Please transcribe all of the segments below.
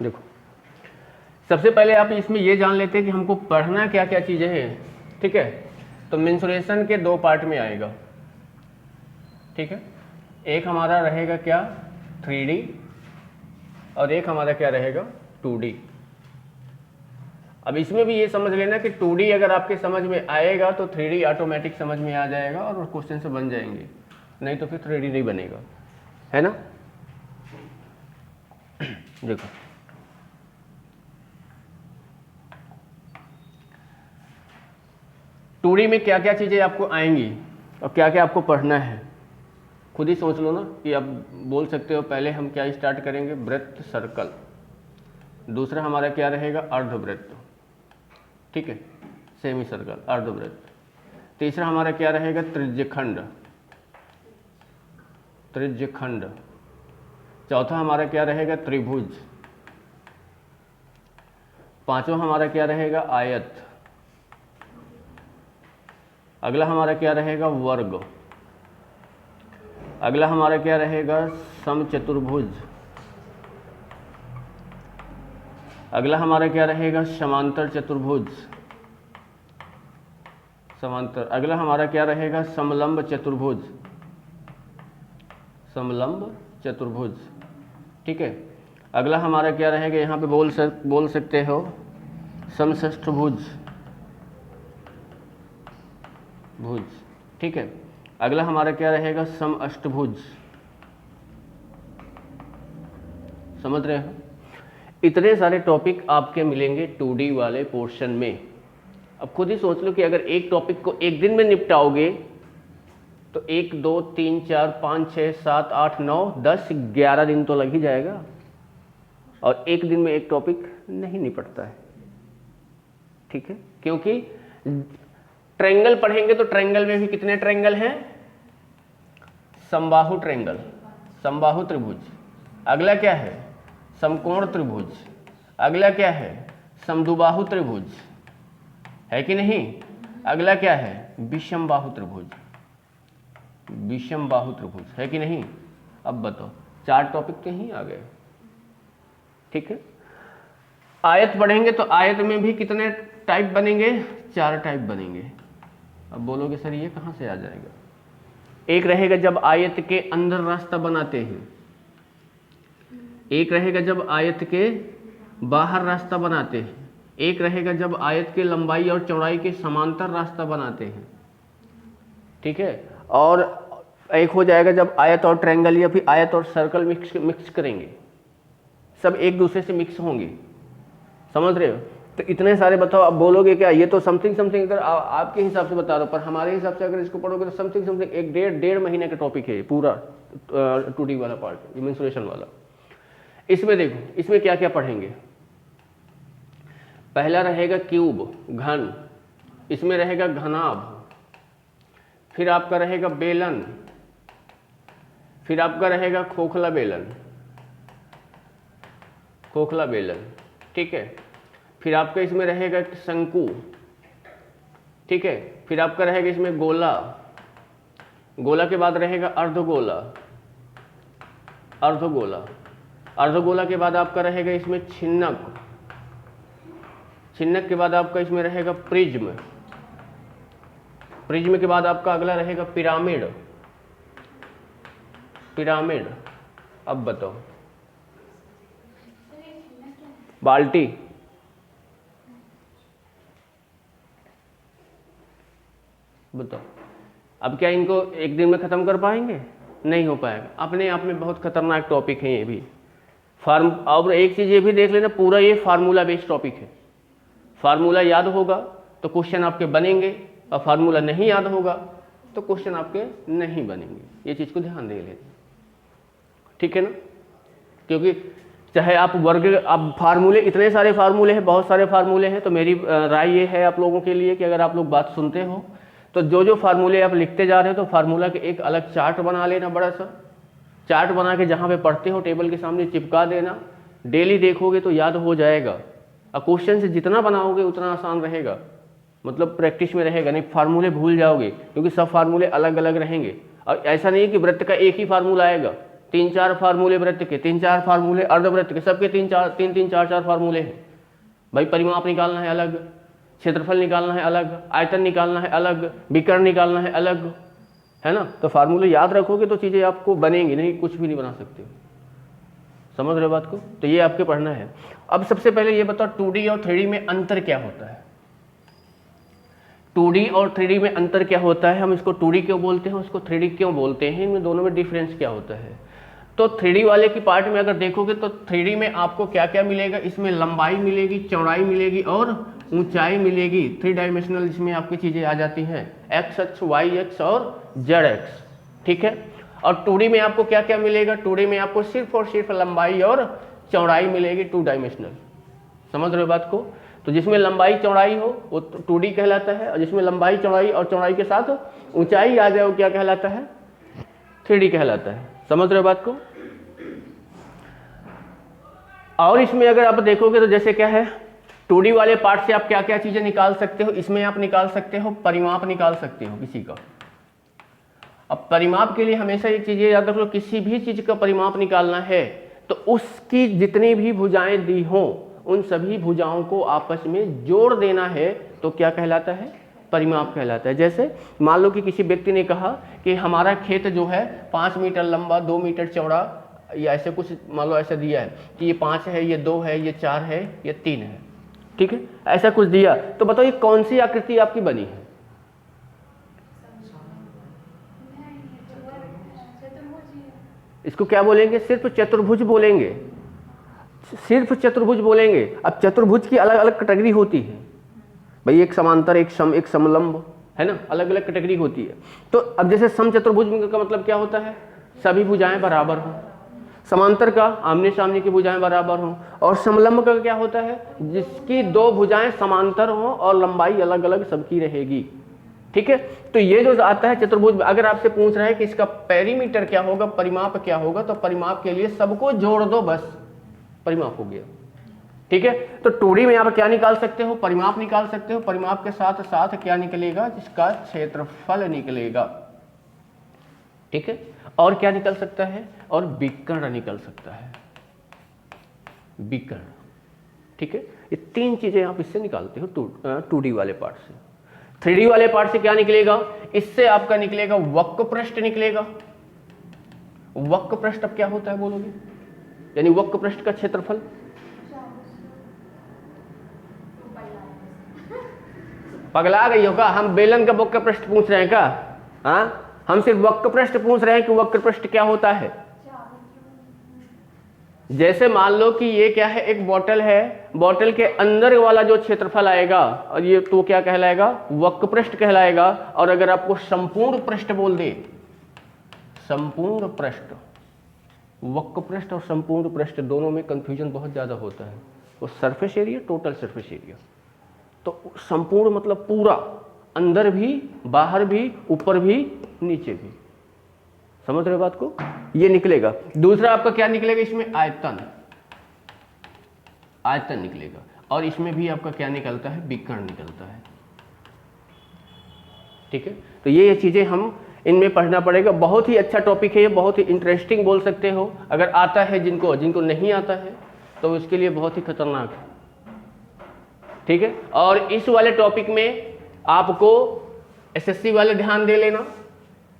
देखो, सबसे पहले आप इसमें ये जान लेते हैं कि हमको पढ़ना क्या क्या चीज़ें हैं, ठीक है। तो मेंसुरेशन के दो पार्ट में आएगा, ठीक है। एक हमारा रहेगा क्या 3D और एक हमारा क्या रहेगा 2D। अब इसमें भी ये समझ लेना कि 2D अगर आपके समझ में आएगा तो 3D ऑटोमेटिक समझ में आ जाएगा और क्वेश्चन से बन जाएंगे, नहीं तो फिर 3D नहीं बनेगा, है ना। देखो, टू डी में क्या क्या चीज़ें आपको आएंगी और क्या क्या आपको पढ़ना है, खुद ही सोच लो ना कि आप बोल सकते हो। पहले हम क्या स्टार्ट करेंगे, वृत्त सर्कल। दूसरा हमारा क्या रहेगा, अर्धवृत्त, ठीक है, सेमी सर्कल अर्धवृत्त। तीसरा हमारा क्या रहेगा, त्रिज्यखंड, त्रिज्यखंड। चौथा हमारा क्या रहेगा, त्रिभुज। पांचवा हमारा क्या रहेगा, आयत। अगला हमारा क्या रहेगा, वर्ग। अगला हमारा क्या रहेगा, समचतुर्भुज। अगला हमारा क्या रहेगा, समांतर चतुर्भुज, समांतर। अगला हमारा क्या रहेगा, समलंब चतुर्भुज, समलंब चतुर्भुज, ठीक है। अगला हमारा क्या रहेगा, यहाँ पे बोल सकते हो समषष्ठभुज, भुज, ठीक है। अगला हमारा क्या रहेगा, समअष्टभुज। समझ रहे हो, इतने सारे टॉपिक आपके मिलेंगे 2D वाले पोर्शन में। अब खुद ही सोच लो कि अगर एक टॉपिक को एक दिन में निपटाओगे तो 1 2 3 4 5 6 7 8 9 10 11 दिन तो लग ही जाएगा, और एक दिन में एक टॉपिक नहीं निपटता है, ठीक है। क्योंकि ट्रायंगल पढ़ेंगे तो ट्रायंगल में भी कितने ट्रायंगल हैं, समबाहु ट्रायंगल, समबाहु त्रिभुज। अगला क्या है, समकोण त्रिभुज। अगला क्या है, समद्विबाहु त्रिभुज, है कि नहीं। अगला क्या है, विषम बाहु त्रिभुज, विषम बाहु त्रिभुज, है कि नहीं। अब बताओ, 4 टॉपिक तो ही आ गए, ठीक है। आयत पढ़ेंगे तो आयत में भी कितने टाइप बनेंगे, 4 टाइप बनेंगे। अब बोलोगे सर ये कहाँ से आ जाएगा। एक रहेगा जब आयत के अंदर रास्ता बनाते हैं, एक रहेगा जब आयत के बाहर रास्ता बनाते हैं, एक रहेगा जब आयत के लंबाई और चौड़ाई के समांतर रास्ता बनाते हैं, ठीक है। और एक हो जाएगा जब आयत और ट्रायंगल या फिर आयत और सर्कल मिक्स करेंगे, सब एक दूसरे से मिक्स होंगे, समझ रहे हो। तो इतने सारे बताओ। अब बोलोगे क्या ये तो समथिंग अगर आपके हिसाब से बता रहा हूँ, पर हमारे हिसाब से अगर इसको पढ़ोगे तो समथिंग एक डेढ़ महीने का टॉपिक है पूरा 2D वाला पार्ट, मेंसुरेशन वाला। इसमें देखो, इसमें क्या क्या पढ़ेंगे। पहला रहेगा क्यूब, घन। इसमें रहेगा घनाभ, फिर आपका रहेगा बेलन, फिर आपका रहेगा खोखला बेलन, खोखला बेलन, ठीक है। फिर आपका इसमें रहेगा शंकु, ठीक है। फिर आपका रहेगा इसमें गोला, गोला के बाद रहेगा अर्धगोला, अर्धगोला, अर्धगोला के बाद आपका रहेगा इसमें छिन्नक, छिन्नक के बाद आपका इसमें रहेगा प्रिज्म, प्रिज्म के बाद आपका अगला रहेगा पिरामिड, पिरामिड। अब बताओ, बाल्टी, बताओ। अब क्या इनको एक दिन में खत्म कर पाएंगे, नहीं हो पाएगा। अपने आप में बहुत खतरनाक टॉपिक है ये भी। और एक चीज ये भी देख लेना, पूरा ये फार्मूला बेस्ड टॉपिक है। फार्मूला याद होगा तो क्वेश्चन आपके बनेंगे, और फार्मूला नहीं याद होगा तो क्वेश्चन आपके नहीं बनेंगे। ये चीज को ध्यान दे लेना, ठीक है ना। क्योंकि चाहे आप वर्ग, आप फार्मूले, इतने सारे फार्मूले हैं, बहुत सारे फार्मूले हैं। तो मेरी राय ये है आप लोगों के लिए कि अगर आप लोग बात सुनते हो तो जो फार्मूले आप लिखते जा रहे हो तो फार्मूला के एक अलग चार्ट बना लेना, बड़ा सा चार्ट बना के जहाँ पे पढ़ते हो टेबल के सामने चिपका देना। डेली देखोगे तो याद हो जाएगा, और क्वेश्चन से जितना बनाओगे उतना आसान रहेगा, मतलब प्रैक्टिस में रहेगा। नहीं फार्मूले भूल जाओगे, क्योंकि सब फार्मूले अलग अलग रहेंगे। और ऐसा नहीं है कि वृत्त का एक ही फार्मूला आएगा, 3-4 फार्मूले वृत्त के, 3-4 फार्मूले अर्धवृत्त के, सबके 3-3 4-4 फार्मूले हैं भाई। परिमाप निकालना है अलग, क्षेत्रफल निकालना है अलग, आयतन निकालना है अलग, विकर्ण निकालना है अलग, है ना। तो फार्मूले याद रखोगे तो चीज़ें आपको बनेंगी, नहीं कुछ भी नहीं बना सकते। समझ रहे हो बात को? तो ये आपके पढ़ना है। अब सबसे पहले ये बताओ 2D और 3D में अंतर क्या होता है। 2D और 3D में अंतर क्या होता है, हम इसको 2D क्यों बोलते हैं, उसको 3D क्यों बोलते हैं, इनमें दोनों में डिफरेंस क्या होता है। तो 3D वाले की पार्ट में अगर देखोगे तो 3D में आपको क्या क्या मिलेगा, इसमें लंबाई मिलेगी, चौड़ाई मिलेगी और ऊंचाई मिलेगी। 3 डायमेंशनल इसमें आपकी चीज़ें आ जाती हैं, एक्स अक्ष, वाई अक्ष और जेड अक्ष, ठीक है। और 2D में आपको क्या क्या मिलेगा, 2D में आपको सिर्फ और सिर्फ लंबाई और चौड़ाई मिलेगी, 2 डायमेंशनल। समझ रहे हो बात को? तो जिसमें लंबाई चौड़ाई हो वो 2D कहलाता है, और जिसमें लंबाई चौड़ाई और चौड़ाई के साथ ऊंचाई आ जाए वो क्या कहलाता है, 3D कहलाता है। समझ रहे हो बात को? और इसमें अगर आप देखोगे तो जैसे क्या है, 2D वाले पार्ट से आप क्या क्या चीजें निकाल सकते हो, इसमें आप निकाल सकते हो परिमाप निकाल सकते हो किसी का। अब परिमाप के लिए हमेशा ये चीजें याद रखो, किसी भी चीज का परिमाप निकालना है तो उसकी जितनी भी भुजाएं दी हों उन सभी भुजाओं को आपस में जोड़ देना है, तो क्या कहलाता है, परिमाप कहलाता है। जैसे मान लो कि किसी व्यक्ति ने कहा कि हमारा खेत जो है 5 मीटर लंबा, 2 मीटर चौड़ा, या ऐसे कुछ मान लो ऐसा दिया है कि ये 5 है, ये 2 है, ये 4 है, ये 3 है, ठीक है, ऐसा कुछ दिया। तो बताओ ये कौन सी आकृति आपकी बनी है। इसको क्या बोलेंगे, सिर्फ चतुर्भुज बोलेंगे, सिर्फ चतुर्भुज बोलेंगे। अब चतुर्भुज की अलग अलग कैटेगरी होती है भाई, एक समांतर, एक समलंब, है ना, अलग अलग कैटेगरी होती है। तो अब जैसे समचतुर्भुज का मतलब क्या होता है, सभी भुजाएं बराबर हों। समांतर का आमने सामने की भुजाएं बराबर हों। और समलंब का क्या होता है, जिसकी 2 भुजाएं समांतर हों और लंबाई अलग अलग सबकी रहेगी, ठीक है। तो ये जो आता है चतुर्भुज, अगर आपसे पूछ रहा है कि इसका पेरीमीटर क्या होगा, परिमाप क्या होगा, तो परिमाप के लिए सबको जोड़ दो, बस परिमाप हो गया, ठीक है। तो 2D में आप क्या निकाल सकते हो, परिमाप निकाल सकते हो। परिमाप के साथ साथ क्या निकलेगा, जिसका क्षेत्रफल निकलेगा, ठीक है। और क्या निकल सकता है, और विकर्ण निकल सकता है, विकर्ण, ठीक है। ये 3 चीजें आप इससे निकालते हो 2D वाले पार्ट से। 3D वाले पार्ट से क्या निकलेगा, इससे आपका निकलेगा वक्र पृष्ठ निकलेगा। वक्र पृष्ठ अब क्या होता है बोलोगे, यानी वक्र पृष्ठ का क्षेत्रफल। पगला गई हो का, हम बेलन का वक्र पृष्ठ पूछ रहे हैं का, हाँ, हम सिर्फ वक्र पृष्ठ पूछ रहे हैं कि वक्र पृष्ठ क्या होता है। जैसे मान लो कि ये क्या है, एक बोतल है, बोतल के अंदर वाला जो क्षेत्रफल आएगा और ये तो क्या कहलाएगा, वक्र पृष्ठ कहलाएगा। और अगर आपको संपूर्ण पृष्ठ बोल दे, संपूर्ण पृष्ठ, वक्र पृष्ठ और संपूर्ण पृष्ठ दोनों में कंफ्यूजन बहुत ज्यादा होता है। वो surface area, total surface area, तो संपूर्ण मतलब पूरा, अंदर भी, बाहर भी, ऊपर भी, नीचे भी। समझ रहे हो बात को, ये निकलेगा। दूसरा आपका क्या निकलेगा, इसमें आयतन, आयतन निकलेगा। और इसमें भी आपका क्या निकलता है, विकर्ण निकलता है, ठीक है। तो ये चीजें हम इनमें पढ़ना पड़ेगा। बहुत ही अच्छा टॉपिक है ये, बहुत ही इंटरेस्टिंग बोल सकते हो। अगर आता है, जिनको जिनको नहीं आता है तो उसके लिए बहुत ही खतरनाक है, ठीक है। और इस वाले टॉपिक में आपको एसएससी वाले ध्यान दे लेना,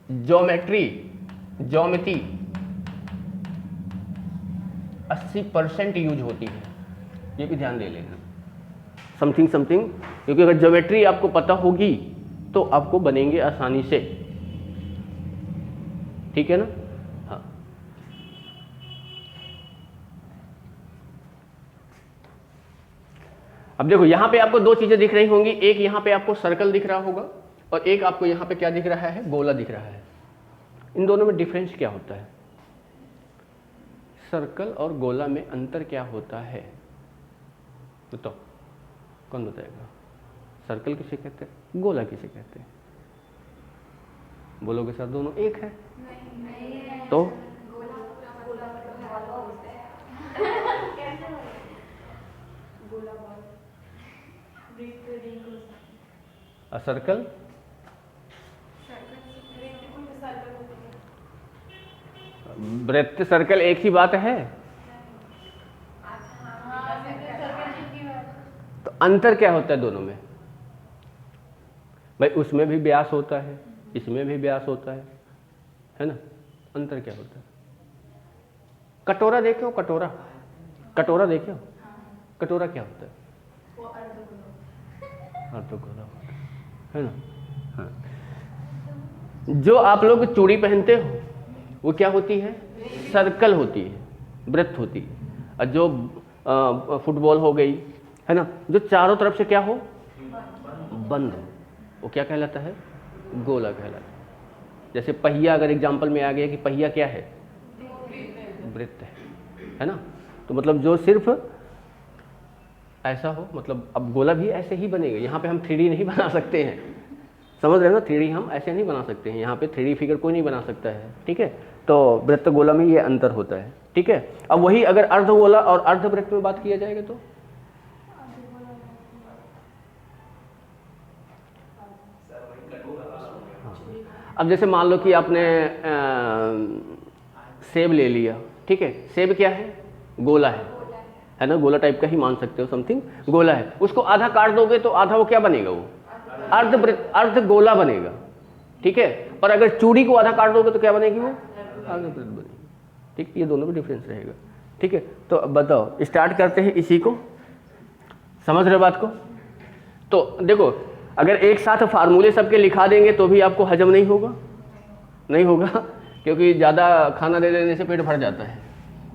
ज्योमेट्री, ज्योमिति 80% यूज होती है, ये भी ध्यान दे लेना, समथिंग समथिंग, क्योंकि अगर ज्योमेट्री आपको पता होगी तो आपको बनेंगे आसानी से, ठीक है ना। हाँ, अब देखो यहां पे आपको 2 चीजें दिख रही होंगी, एक यहां पे आपको सर्कल दिख रहा होगा और एक आपको यहां पे क्या दिख रहा है, गोला दिख रहा है। इन दोनों में डिफरेंस क्या होता है, सर्कल और गोला में अंतर क्या होता है, बताओ, कौन बताएगा। सर्कल किसे कहते हैं, गोला किसे कहते हैं, बोलोगे सर दोनों एक है, नहीं। तो सर्कल वृत्त सर्कल एक ही बात है, तो अंतर क्या होता है दोनों में? भाई उसमें भी व्यास होता है, इसमें भी व्यास होता है ना? अंतर क्या होता है? कटोरा देखो, कटोरा देखो, कटोरा क्या होता है? अर्धगोला होता है ना? हाँ। जो आप लोग चूड़ी पहनते हो वो क्या होती है? सर्कल होती है, वृत्त होती है। और जो फुटबॉल हो गई है ना, जो चारों तरफ से क्या हो, बंद हो, वो क्या कहलाता है? गोला कहलाता है। जैसे पहिया, अगर एग्जाम्पल में आ गया कि पहिया क्या है? वृत्त है ना? तो मतलब जो सिर्फ ऐसा हो, मतलब अब गोला भी ऐसे ही बनेगा। यहाँ पे हम 3D नहीं बना सकते हैं, समझ रहे हो ना? 3D हम ऐसे नहीं बना सकते हैं, यहाँ पे 3D फिगर कोई नहीं बना सकता है, ठीक है? तो वृत्त गोला में ये अंतर होता है, ठीक है? अब वही अगर अर्धगोला और अर्धवृत्त में बात किया जाएगा तो अब जैसे मान लो कि आपने सेब ले लिया, ठीक है? सेब क्या है? गोला है ना? गोला टाइप का ही मान सकते हो, समथिंग गोला है। उसको आधा काट दोगे तो आधा वो क्या बनेगा? वो अर्धवृत्त, अर्धगोला बनेगा, ठीक है? और अगर चूड़ी को आधा काट दोगे तो क्या बनेगी? वो अर्धवृत्त बनेगी, ठीक? ये दोनों में डिफरेंस रहेगा, ठीक है? तो अब बताओ, स्टार्ट करते हैं इसी को, समझ रहे हो बात को? तो देखो, अगर एक साथ फार्मूले सबके लिखा देंगे तो भी आपको हजम नहीं होगा, क्योंकि ज़्यादा खाना दे देने से पेट भर जाता है।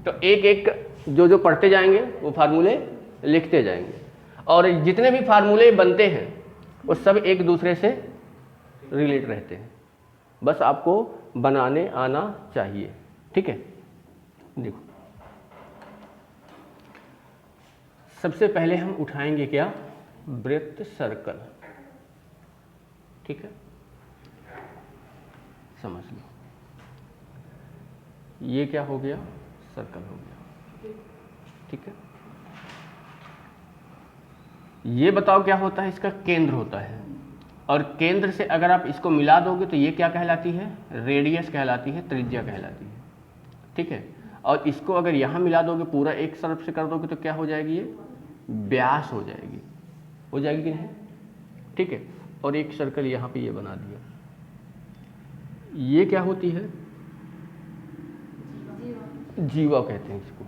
तो एक एक जो पढ़ते जाएंगे वो फार्मूले लिखते जाएंगे, और जितने भी फार्मूले बनते हैं वो सब एक दूसरे से रिलेट रहते हैं, बस आपको बनाने आना चाहिए, ठीक है? देखो, सबसे पहले हम उठाएंगे क्या? वृत्त सर्कल, ठीक है? समझ लो, ये क्या हो गया? सर्कल हो गया, ठीक है? ये बताओ क्या होता है? इसका केंद्र होता है, और केंद्र से अगर आप इसको मिला दोगे तो ये क्या कहलाती है? रेडियस कहलाती है, त्रिज्या कहलाती है, ठीक है? और इसको अगर यहाँ मिला दोगे, पूरा एक तरफ से कर दोगे तो क्या हो जाएगी? ये व्यास हो जाएगी कि नहीं? ठीक है? और एक सर्कल यहाँ पे ये बना दिया, ये क्या होती है? जीवा कहते हैं इसको,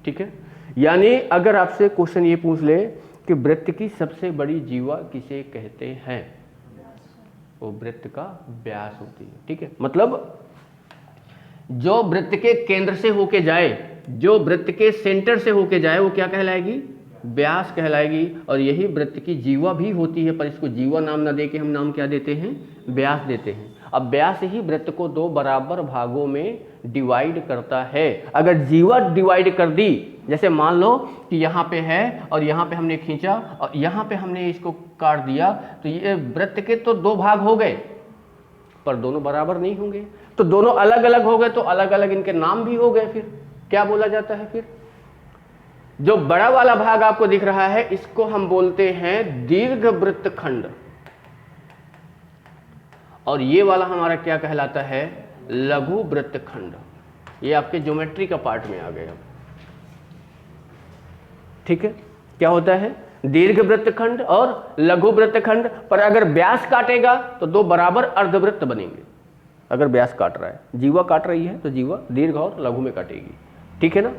ठीक है? यानी अगर आपसे क्वेश्चन ये पूछ ले कि वृत्त की सबसे बड़ी जीवा किसे कहते हैं, वो वृत्त का व्यास होती है, ठीक है? मतलब जो वृत्त के केंद्र से होके जाए, जो वृत्त के सेंटर से होके जाए, वो क्या कहलाएगी? व्यास कहलाएगी। और यही वृत्त की जीवा भी होती है, पर इसको जीवा नाम ना दे के हम नाम क्या देते हैं? व्यास देते हैं। अब व्यास ही वृत्त को दो बराबर भागों में डिवाइड करता है। अगर जीवा डिवाइड कर दी, जैसे मान लो कि यहाँ पे है और यहाँ पे हमने खींचा और यहाँ पे हमने इसको काट दिया, तो ये वृत्त के तो दो भाग हो गए, पर दोनों बराबर नहीं होंगे, तो दोनों अलग अलग हो गए, तो अलग अलग इनके नाम भी हो गए। फिर क्या बोला जाता है? फिर जो बड़ा वाला भाग आपको दिख रहा है, इसको हम बोलते हैं दीर्घ वृत्तखंड, और ये वाला हमारा क्या कहलाता है? लघु वृत्तखंड। ये आपके ज्योमेट्री का पार्ट में आ गया, ठीक है? क्या होता है? दीर्घ वृत्तखंड और लघु वृत्तखंड। पर अगर व्यास काटेगा तो दो बराबर अर्धवृत्त बनेंगे। अगर व्यास काट रहा है, जीवा काट रही है, तो जीवा दीर्घ और लघु में काटेगी, ठीक है ना?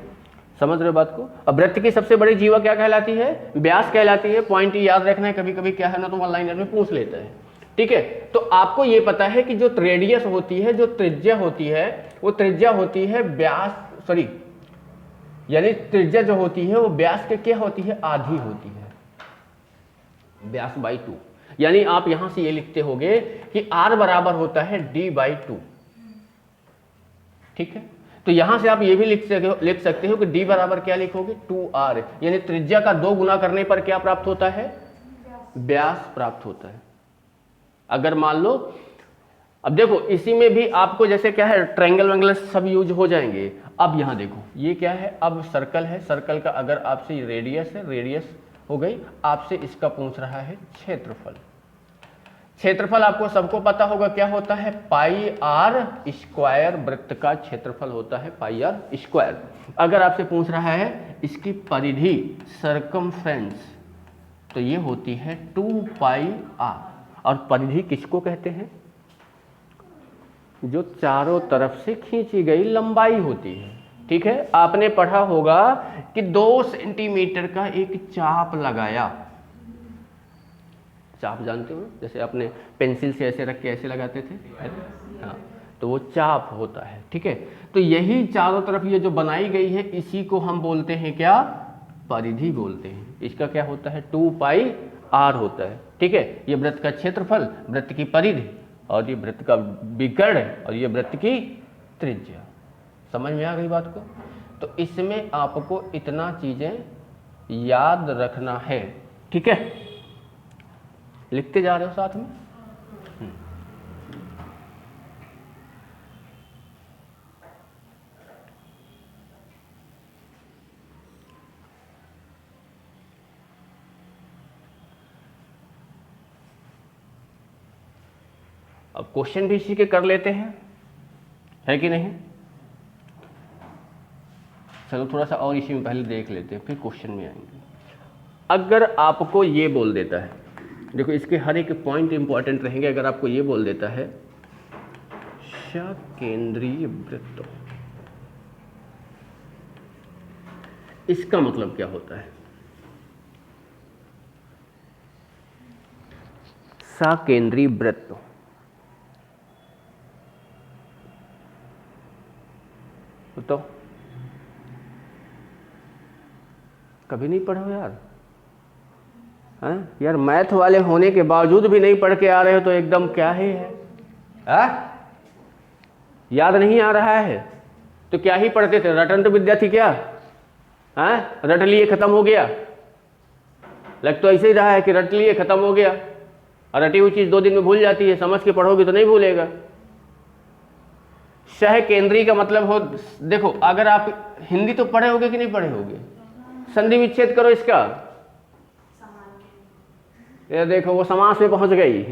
समझ रहे हो बात को? अब वृत्त की सबसे बड़ी जीवा क्या कहलाती है? व्यास कहलाती है। पॉइंट याद रखना है, कभी कभी क्या है ना, तो वन लाइनर में पूछ लेता है, ठीक है? तो आपको ये पता है कि जो रेडियस होती है, जो त्रिज्या होती है, वो त्रिज्या होती है व्यास, सॉरी, यानी त्रिज्या जो होती है वो व्यास के क्या होती है? आधी होती है, व्यास बाई 2। यानी आप यहां से ये लिखते होगे कि r बराबर होता है d/2, ठीक है? तो यहां से आप ये भी लिख सकते हो कि d बराबर क्या लिखोगे? 2r। यानी त्रिज्या का 2 गुना करने पर क्या प्राप्त होता है? व्यास प्राप्त होता है। अगर मान लो, अब देखो इसी में भी आपको जैसे क्या है, ट्रायंगल वैंगल सब यूज हो जाएंगे। अब यहां देखो, ये क्या है? अब सर्कल है, सर्कल का अगर आपसे रेडियस है, रेडियस हो गई, आपसे इसका पूछ रहा है क्षेत्रफल। क्षेत्रफल आपको सबको पता होगा क्या होता है, पाई आर स्क्वायर। वृत्त का क्षेत्रफल होता है पाई आर स्क्वायर। अगर आपसे पूछ रहा है इसकी परिधि सर्कमफ्रेंस, तो ये होती है 2 पाई आर। और परिधि किसको कहते हैं, जो चारों तरफ से खींची गई लंबाई होती है। ठीक है, आपने पढ़ा होगा कि 2 सेंटीमीटर का एक चाप लगाया। चाप जानते हो, जैसे अपने पेंसिल से ऐसे रख के ऐसे लगाते थे, हाँ, तो वो चाप होता है। ठीक है, तो यही चारों तरफ ये जो बनाई गई है, इसी को हम बोलते हैं क्या, परिधि बोलते हैं। इसका क्या होता है, 2 पाई आर होता है। ठीक है, ये वृत्त का क्षेत्रफल, वृत्त की परिधि, और ये वृत्त का विकर्ण, और ये वृत्त की त्रिज्या। समझ में आ गई बात को? तो इसमें आपको इतना चीजें याद रखना है। ठीक है, लिखते जा रहे हो साथ में? अब क्वेश्चन भी इसी के कर लेते हैं, है कि नहीं? चलो थोड़ा सा और इसी में पहले देख लेते हैं, फिर क्वेश्चन में आएंगे। अगर आपको ये बोल देता है, देखो इसके हर एक पॉइंट इंपॉर्टेंट रहेंगे। अगर आपको ये बोल देता है सकेंद्रीय वृत्त, इसका मतलब क्या होता है? सकेंद्रीय वृत्त तो कभी नहीं पढ़ो यार? हाँ यार, मैथ वाले होने के बावजूद भी नहीं पढ़ के आ रहे हो तो एकदम क्या है? याद नहीं आ रहा है तो क्या ही पढ़ते थे? रटंत विद्या थी क्या? हाँ, रट लिए खत्म हो गया। लग तो ऐसे ही रहा है कि रट लिए खत्म हो गया, और रटी हुई चीज 2 दिन में भूल जाती है। समझ के पढ़ोगे तो नहीं भूलेगा। सह केंद्रीय का मतलब हो, देखो अगर आप हिंदी तो पढ़े होगे कि नहीं पढ़े होगे? संधि विच्छेद करो इसका। ये देखो वो समास में पहुंच गई।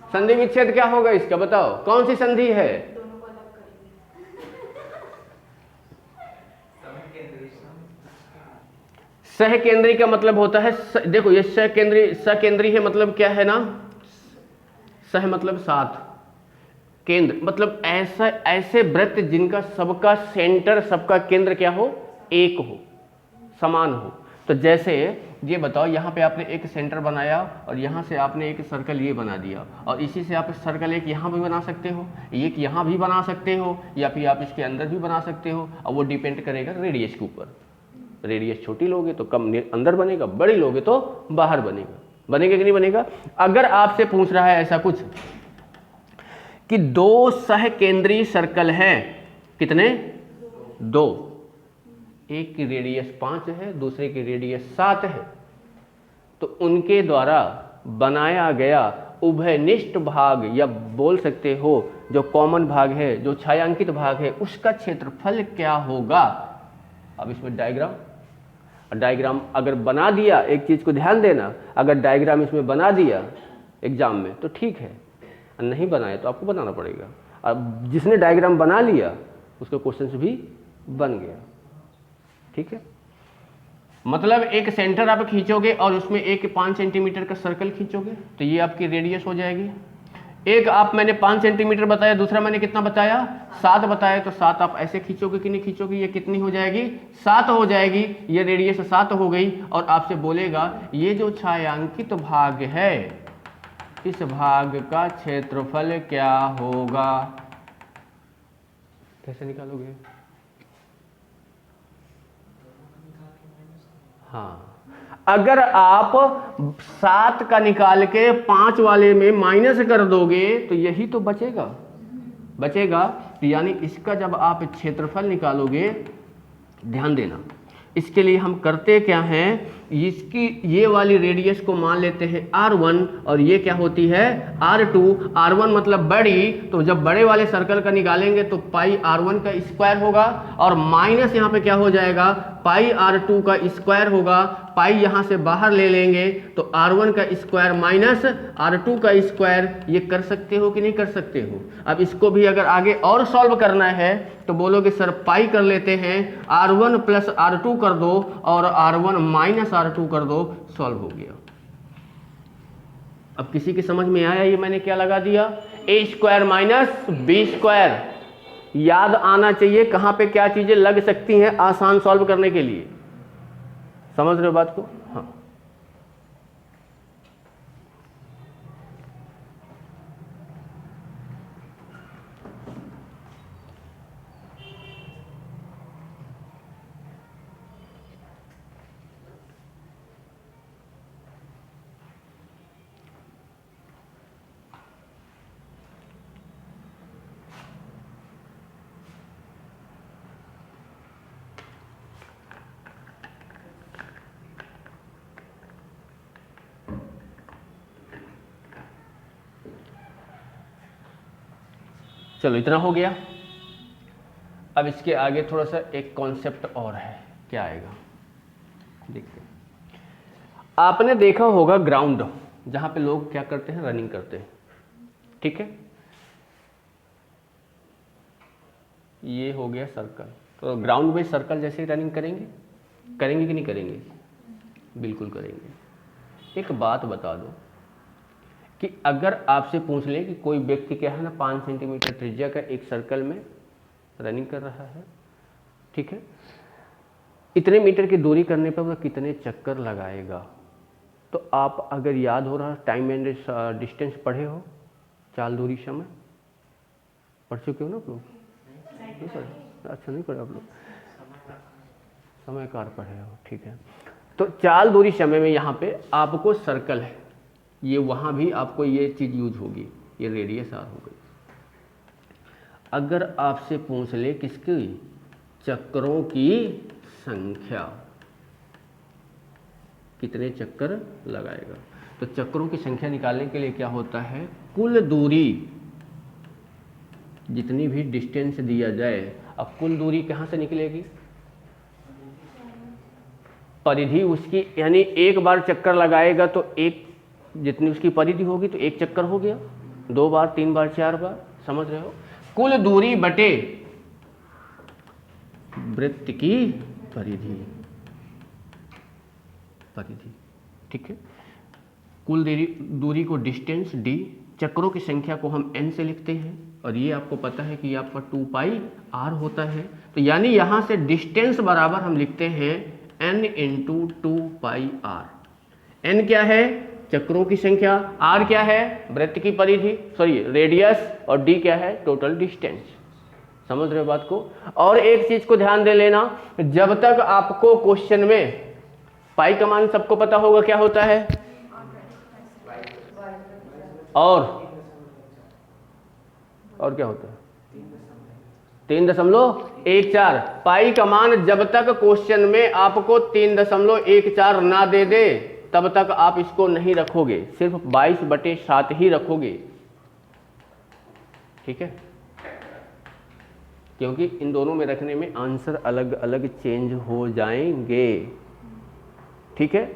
संधि विच्छेद क्या होगा इसका, बताओ कौन सी संधि है? सह केंद्रीय का मतलब होता है, देखो ये सकेंद्रीय है, मतलब क्या है ना, सह मतलब साथ, केंद्र मतलब ऐसे वृत्त जिनका सबका सेंटर, सबका केंद्र क्या हो, एक हो, समान हो। तो जैसे ये बताओ, यहाँ पे आपने एक सेंटर बनाया और यहाँ से आपने एक सर्कल ये बना दिया, और इसी से आप सर्कल एक यहाँ भी बना सकते हो, एक यहाँ भी बना सकते हो, या फिर आप इसके अंदर भी बना सकते हो। और वो डिपेंड करेगा रेडियस के ऊपर। रेडियस छोटी लोगे तो कम अंदर बनेगा, बड़ी लोगे तो बाहर बनेगा। बनेगा कि नहीं बनेगा? अगर आपसे पूछ रहा है ऐसा कुछ कि 2 सह केंद्रीय सर्कल हैं, कितने? 2, एक की रेडियस 5 है, दूसरे की रेडियस 7 है, तो उनके द्वारा बनाया गया उभयनिष्ठ भाग, या बोल सकते हो जो कॉमन भाग है, जो छायांकित भाग है, उसका क्षेत्रफल क्या होगा? अब इसमें डायग्राम अगर बना दिया, एक चीज को ध्यान देना, अगर डायग्राम इसमें बना दिया एग्जाम में तो ठीक है, नहीं बनाया तो आपको बनाना पड़ेगा। अब जिसने डायग्राम बना लिया उसका क्वेश्चन भी बन गया। ठीक है, मतलब एक सेंटर आप खींचोगे और उसमें एक 5 सेंटीमीटर का सर्कल खींचोगे तो ये आपकी रेडियस हो जाएगी। एक आप मैंने 5 सेंटीमीटर बताया, दूसरा मैंने कितना बताया, 7 बताया, तो 7 आप ऐसे खींचोगे कि नहीं खींचोगे? ये कितनी हो जाएगी? 7 हो जाएगी। ये रेडियस 7 हो गई। और आपसे बोलेगा ये जो छायांकित भाग है, इस भाग का क्षेत्रफल क्या होगा? कैसे निकालोगे? हाँ, अगर आप 7 का निकाल के 5 वाले में माइनस कर दोगे तो यही तो बचेगा। यानी इसका जब आप क्षेत्रफल निकालोगे, ध्यान देना, इसके लिए हम करते क्या हैं इसकी ये वाली रेडियस को मान लेते हैं R1 और ये क्या होती है R2। R1 मतलब बड़ी, तो जब बड़े वाले सर्कल का निकालेंगे तो पाई R1 का स्क्वायर होगा और माइनस यहाँ पे क्या हो जाएगा पाई R2 का स्क्वायर होगा। पाई यहाँ से बाहर ले लेंगे तो R1 का स्क्वायर माइनस R2 का स्क्वायर। ये कर सकते हो कि नहीं कर सकते हो। अब इसको भी अगर आगे और सॉल्व करना है तो बोलोगे सर पाई कर लेते हैं, R1 प्लस R2 कर दो और R1 माइनस R2 कर दो, सॉल्व हो गया। अब किसी की समझ में आया ये मैंने क्या लगा दिया, ए स्क्वायर माइनस बी स्क्वायर। याद आना चाहिए कहाँ पे क्या चीजें लग सकती हैं आसान सॉल्व करने के लिए। समझ रहे हो बात को। हाँ चलो इतना हो गया। अब इसके आगे थोड़ा सा एक कॉन्सेप्ट और है, क्या आएगा देखते हैं। आपने देखा होगा ग्राउंड, जहां पे लोग क्या करते हैं रनिंग करते हैं, ठीक है। ये हो गया सर्कल, तो ग्राउंड में सर्कल जैसे रनिंग करेंगे, करेंगे कि नहीं करेंगे, बिल्कुल करेंगे। एक बात बता दो कि अगर आपसे पूछ ले कि कोई व्यक्ति क्या है ना 5 सेंटीमीटर त्रिज्या का एक सर्कल में रनिंग कर रहा है, ठीक है, इतने मीटर की दूरी करने पर वो कितने चक्कर लगाएगा। तो आप अगर याद हो रहा टाइम एंड डिस्टेंस पढ़े हो, चाल दूरी समय पढ़ चुके हो ना आप लोग, नहीं पढ़े, अच्छा नहीं पढ़े आप लोग, समय कार पढ़े हो, ठीक है। तो चाल दूरी समय में यहाँ पे आपको सर्कल है, ये वहाँ भी आपको ये चीज़ यूज होगी, ये रेडियस आर हो गई। अगर आपसे पूछ ले किसकी चक्रों की संख्या, कितने चक्कर लगाएगा, तो चक्रों की संख्या निकालने के लिए क्या होता है, कुल दूरी, जितनी भी डिस्टेंस दिया जाए। अब कुल दूरी कहाँ से निकलेगी, परिधि उसकी, यानी एक बार चक्कर लगाएगा तो एक, जितनी उसकी परिधि होगी तो एक चक्कर हो गया, 2 बार 3 बार 4 बार, समझ रहे हो। कुल दूरी बटे वृत्त की परिधि, परिधि, ठीक है। कुल दूरी को डिस्टेंस d, चक्रों की संख्या को हम n से लिखते हैं और ये आपको पता है कि ये आपका 2 पाई r होता है। तो यानी यहां से डिस्टेंस बराबर हम लिखते हैं n इंटू 2 पाई r। n क्या है, चक्रों की संख्या, r क्या है, वृत्त की परिधि, सॉरी रेडियस, और d क्या है, टोटल डिस्टेंस। समझ रहे हो बात को। और एक चीज को ध्यान दे लेना, जब तक आपको क्वेश्चन में पाई का मान सबको पता होगा क्या होता है, और क्या होता है, 3.14। पाई का मान जब तक क्वेश्चन में आपको 3.14 ना दे दे तब तक आप इसको नहीं रखोगे, सिर्फ 22/7 ही रखोगे, ठीक है। क्योंकि इन दोनों में रखने में आंसर अलग अलग चेंज हो जाएंगे, ठीक है।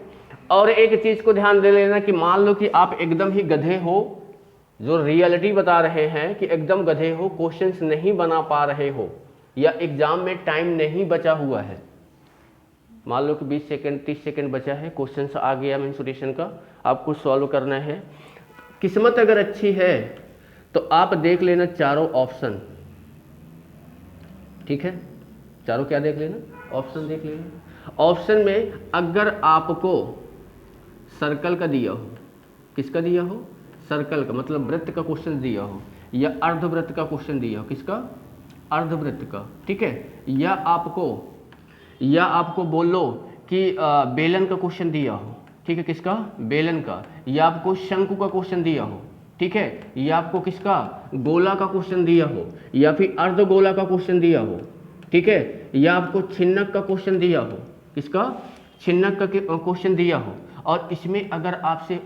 और एक चीज को ध्यान दे लेना कि मान लो कि आप एकदम ही गधे हो, जो रियलिटी बता रहे हैं कि एकदम गधे हो, क्वेश्चंस नहीं बना पा रहे हो, या एग्जाम में टाइम नहीं बचा हुआ है, मान लो कि 20 सेकंड 30 सेकंड बचा है, क्वेश्चंस आ गया मेंसुरेशन का, आपको सॉल्व करना है। किस्मत अगर अच्छी है तो आप देख लेना चारों ऑप्शन, ठीक है, चारों क्या देख लेना, ऑप्शन देख लेना। ऑप्शन में अगर आपको सर्कल का दिया हो, किसका दिया हो, सर्कल का मतलब वृत्त का क्वेश्चन दिया हो, या अर्धवृत्त का क्वेश्चन दिया हो, किसका, अर्धवृत्त का, ठीक है, या आपको बोलो कि बेलन का क्वेश्चन दिया हो, ठीक है, किसका, बेलन का, या आपको शंकु का क्वेश्चन दिया हो, ठीक है, या आपको किसका, गोला का क्वेश्चन दिया हो, या फिर अर्धगोला का क्वेश्चन दिया हो, ठीक है, या आपको छिन्नक का क्वेश्चन दिया हो, किसका, छिन्नक का क्वेश्चन दिया हो और इसमें अगर आपसे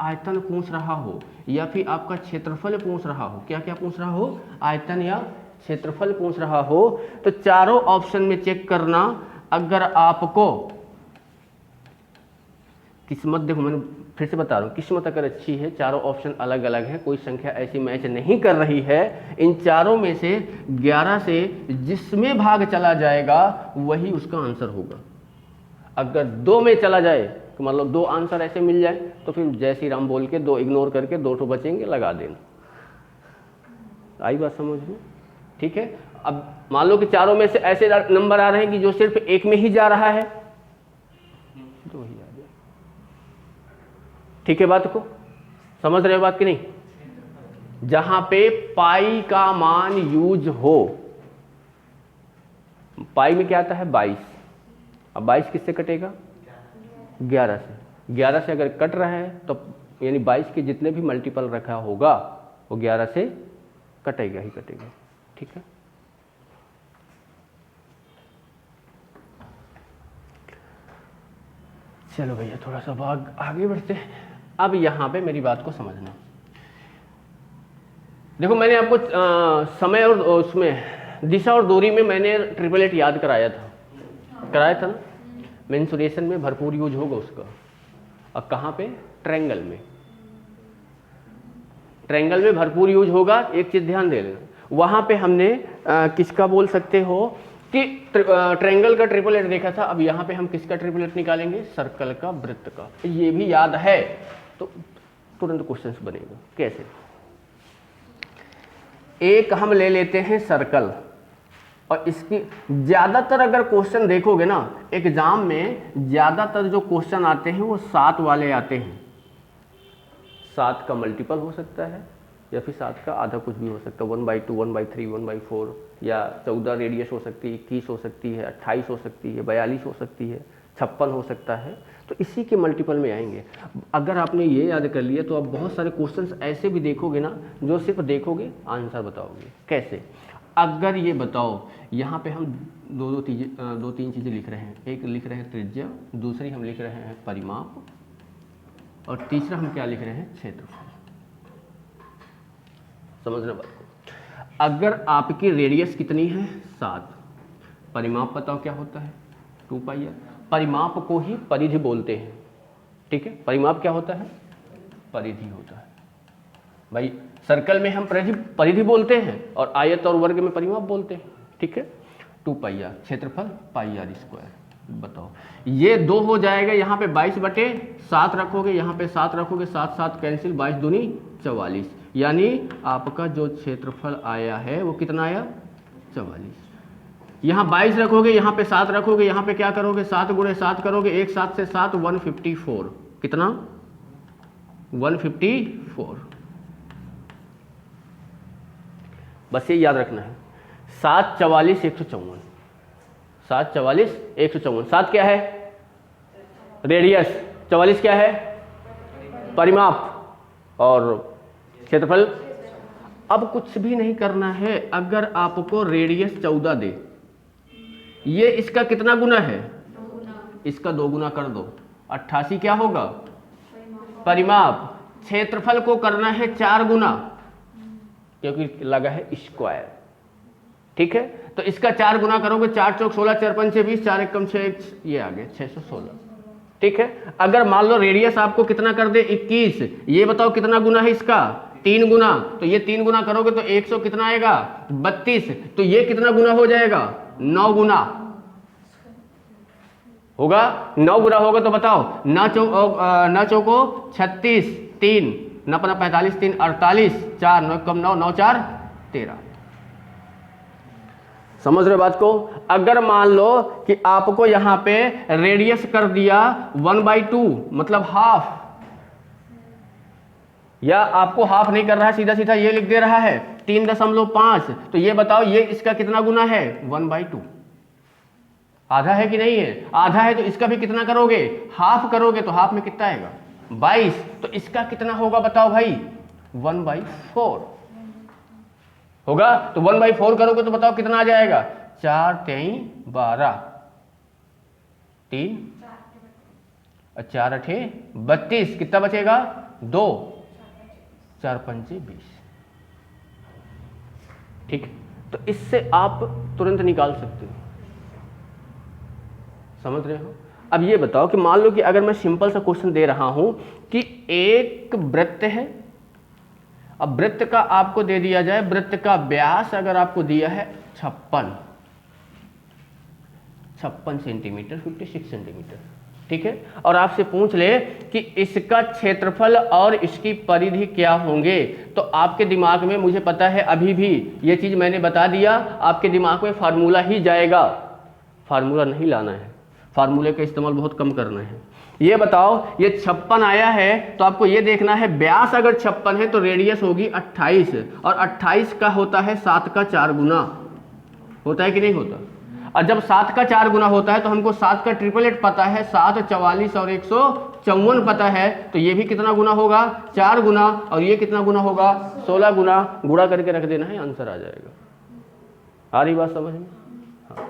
आयतन पूछ रहा हो या फिर आपका क्षेत्रफल पूछ रहा हो, क्या क्या पूछ रहा हो, आयतन या क्षेत्रफल पूछ रहा हो, तो चारों ऑप्शन में चेक करना। अगर आपको किस्मत, देखो मैंने फिर से बता रहा हूँ, किस्मत अगर अच्छी है, चारों ऑप्शन अलग अलग है, कोई संख्या ऐसी मैच नहीं कर रही है, इन चारों में से 11 से जिसमें भाग चला जाएगा वही उसका आंसर होगा। अगर 2 में चला जाए तो मतलब 2 आंसर ऐसे मिल जाए तो फिर जय श्री राम बोल के 2 इग्नोर करके 2 तो बचेंगे, लगा देना। आई बात समझ में? ठीक है। अब मान लो कि चारों में से ऐसे नंबर आ रहे हैं कि जो सिर्फ एक में ही जा रहा है, 2 ही आ जाए। ठीक है, बात को समझ रहे हो बात की नहीं? जहां पे पाई का मान यूज हो, पाई में क्या आता है 22, अब 22 किससे कटेगा? 11 से। 11 से अगर कट रहा है तो यानी 22 के जितने भी मल्टीपल रखा होगा वो 11 से कटेगा ही कटेगा। ठीक है, चलो भैया थोड़ा सा भाग आगे बढ़ते हैं। अब यहां पे मेरी बात को समझना। देखो मैंने आपको समय और उसमें दिशा और दूरी में मैंने ट्रिपलेट याद कराया था ना। मेंसुरेशन में भरपूर यूज होगा उसका। अब कहाँ पे? ट्रायंगल में। ट्रायंगल में भरपूर यूज होगा। एक चीज ध्यान दे लेना, वहां पे हमने किसका बोल सकते हो कि ट्रायंगल का ट्रिपलेट देखा था। अब यहाँ पे हम किसका ट्रिपलेट निकालेंगे? सर्कल का, वृत्त का। ये भी याद है तो तुरंत क्वेश्चंस बनेगा। कैसे? एक हम ले लेते हैं सर्कल, और इसकी ज्यादातर अगर क्वेश्चन देखोगे ना एग्जाम में, ज्यादातर जो क्वेश्चन आते हैं वो 7 वाले आते हैं। 7 का मल्टीपल हो सकता है या फिर 7 का आधा कुछ भी हो सकता है, 1/2, 1/3, 1/4, या 14 रेडियस हो सकती है, 21 हो सकती है, 28 हो सकती है, 42 हो सकती है, 56 हो सकता है। तो इसी के मल्टीपल में आएंगे। अगर आपने ये याद कर लिया तो आप बहुत सारे क्वेश्चंस ऐसे भी देखोगे ना जो सिर्फ देखोगे आंसर बताओगे। कैसे? अगर ये बताओ यहाँ पे हम दो तीन चीज़ें लिख रहे हैं। एक लिख रहे हैं त्रिज्या, दूसरी हम लिख रहे हैं परिमाप, और तीसरा हम क्या लिख रहे हैं? क्षेत्रफल। समझना बात को। अगर आपकी रेडियस कितनी है? 7। परिमाप बताओ क्या होता है? 2πr। परिमाप को ही परिधि बोलते हैं। ठीक है, परिमाप क्या होता है? परिधि होता है। भाई सर्कल में हम परिधि बोलते हैं और आयत और वर्ग में परिमाप बोलते हैं। ठीक है, 2πr, क्षेत्रफल πr²। बताओ ये 2 हो जाएगा। यहाँ पे 22/7 रखोगे, यहाँ पे 7 रखोगे, 7 7 कैंसिल, 22 दूनी 44। यानी आपका जो क्षेत्रफल आया है वो कितना आया? 44। यहाँ 22 रखोगे, यहाँ पे 7 रखोगे, यहाँ पे क्या करोगे? 7 × 7 करोगे, 1 7 से 7, 154। कितना? 154। बस ये याद रखना है। 7 44 154। 7 44 154। 7 क्या है? रेडियस। 44 क्या है? परिमाप। और क्षेत्रफल। अब कुछ भी नहीं करना है। अगर आपको रेडियस 14 दे, ये इसका कितना गुना है? 2 इसका 2 गुना कर दो, 88 क्या होगा? परिमाप। क्षेत्रफल को करना है 4 गुना क्योंकि लगा है स्क्वायर। ठीक है, तो इसका 4 गुना करोगे, 4 चौक 16, 4 पंचे 20, 4 एकम 6, ये आ गया 616। ठीक है, अगर मान लो रेडियस आपको कितना कर दे? 21, ये बताओ कितना गुना है इसका? 3 गुना। तो ये 3 गुना करोगे तो 100 कितना आएगा? 32। तो ये कितना गुना हो जाएगा? 9 गुना होगा। 9 गुना होगा तो बताओ, 9 चौको 36, 3 9 × 45, 3 48, 4 9 कम 9, 9 4 13। समझ रहे बात को? अगर मान लो कि आपको यहां पे रेडियस कर दिया 1/2 मतलब हाफ, या आपको हाफ नहीं कर रहा है, सीधा सीधा ये लिख दे रहा है 3.5, तो ये बताओ ये इसका कितना गुना है? 1/2। आधा है कि नहीं है? आधा है तो इसका भी कितना करोगे? हाफ करोगे। तो हाफ में कितना आएगा? 22। तो इसका कितना होगा बताओ भाई? 1/4 होगा। तो 1/4 करोगे तो बताओ कितना आ जाएगा? 4 3 12, 3 और 4 अठे 32, कितना बचेगा 2, 4 पंचे 20। ठीक, तो इससे आप तुरंत निकाल सकते हो, समझ रहे हो। अब ये बताओ कि मान लो कि अगर मैं सिंपल सा क्वेश्चन दे रहा हूं कि एक वृत्त है, अब वृत्त का आपको दे दिया जाए, वृत्त का व्यास अगर आपको दिया है 56 सेंटीमीटर, 56 सेंटीमीटर, ठीक है, और आपसे पूछ ले कि इसका क्षेत्रफल और इसकी परिधि क्या होंगे, तो आपके दिमाग में, मुझे पता है अभी भी ये चीज मैंने बता दिया, आपके दिमाग में फार्मूला ही जाएगा, फार्मूला नहीं लाना है, फार्मूले का इस्तेमाल बहुत कम करना है। ये बताओ, ये 56 आया है तो आपको ये देखना है व्यास अगर 56 है तो रेडियस होगी 28, और 28 का होता है 7 का 4 गुना, होता है कि नहीं होता। और जब 7 का 4 गुना होता है तो हमको 7 का ट्रिपलेट पता है, 7, 44 और 154 पता है, तो ये भी कितना गुना होगा 4 गुना, और ये कितना गुना होगा 16 गुना, गुणा करके रख देना है, आंसर आ जाएगा। आ रही बात समझ में। हाँ।